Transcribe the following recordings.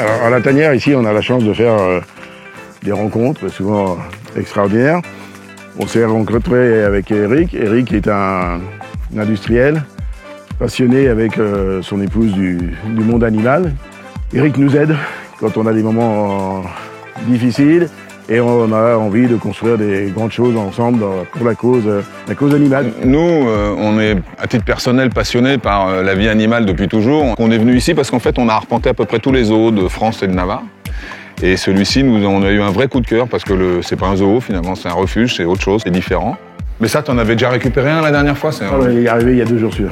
Alors, à la tanière, ici, on a la chance de faire des rencontres, souvent extraordinaires. On s'est rencontré avec Eric. Eric est un industriel, passionné avec son épouse du monde animal. Eric nous aide quand on a des moments difficiles et on a envie de construire des grandes choses ensemble pour la cause animale. Nous, on est à titre personnel passionné par la vie animale depuis toujours. On est venu ici parce qu'en fait, on a arpenté à peu près tous les zoos de France et de Navarre. Et celui-ci, on a eu un vrai coup de cœur parce que c'est pas un zoo finalement, c'est un refuge, c'est autre chose, c'est différent. Mais ça, t'en avais déjà récupéré un la dernière fois? Il est arrivé il y a 2 jours sûr.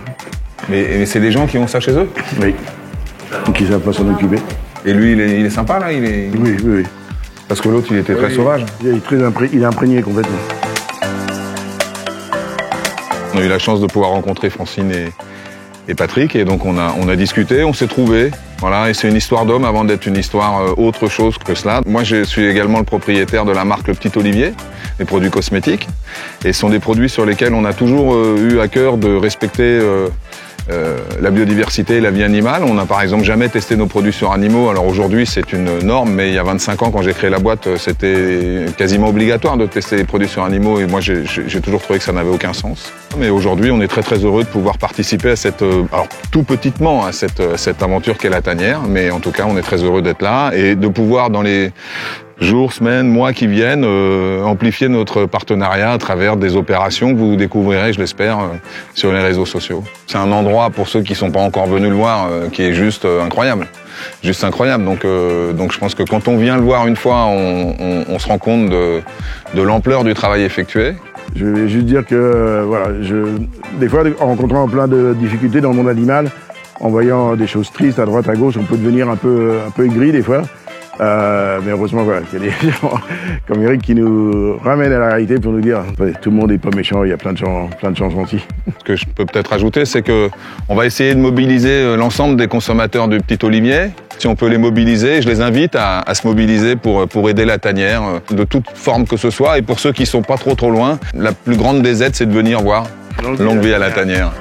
Mais c'est des gens qui ont ça chez eux? Oui, qui savent pas s'en occuper. Et lui, il est sympa là? Oui. Parce que l'autre, il était très sauvage. Il est imprégné complètement. On a eu la chance de pouvoir rencontrer Francine et Patrick, et donc on a discuté, on s'est trouvés. Voilà, et c'est une histoire d'homme avant d'être une histoire autre chose que cela. Moi, je suis également le propriétaire de la marque Le Petit Olivier, des produits cosmétiques. Et ce sont des produits sur lesquels on a toujours eu à cœur de respecter la biodiversité et la vie animale. On n'a par exemple jamais testé nos produits sur animaux. Alors aujourd'hui, c'est une norme, mais il y a 25 ans, quand j'ai créé la boîte, c'était quasiment obligatoire de tester les produits sur animaux. Et moi, j'ai toujours trouvé que ça n'avait aucun sens. Mais aujourd'hui, on est très très heureux de pouvoir participer à cette, alors tout petitement, à cette aventure qu'est la tanière. Mais en tout cas, on est très heureux d'être là et de pouvoir, dans les jours, semaines, mois qui viennent, amplifier notre partenariat à travers des opérations que vous découvrirez, je l'espère, sur les réseaux sociaux. C'est un endroit, pour ceux qui ne sont pas encore venus le voir, qui est juste incroyable. Juste incroyable. Donc je pense que quand on vient le voir une fois, on se rend compte de l'ampleur du travail effectué. Je vais juste dire que, voilà, des fois, en rencontrant plein de difficultés dans le monde animal, en voyant des choses tristes à droite, à gauche, on peut devenir un peu aigri des fois. Mais heureusement, voilà, qu'il y a des gens comme Eric qui nous ramènent à la réalité pour nous dire tout le monde n'est pas méchant, il y a plein de gens gentils. Ce que je peux peut-être ajouter, c'est que on va essayer de mobiliser l'ensemble des consommateurs du Petit Olivier. Si on peut les mobiliser, je les invite à se mobiliser pour aider la tanière, de toute forme que ce soit. Et pour ceux qui sont pas trop loin, la plus grande des aides, c'est de venir voir Longue Vie à la Tanière.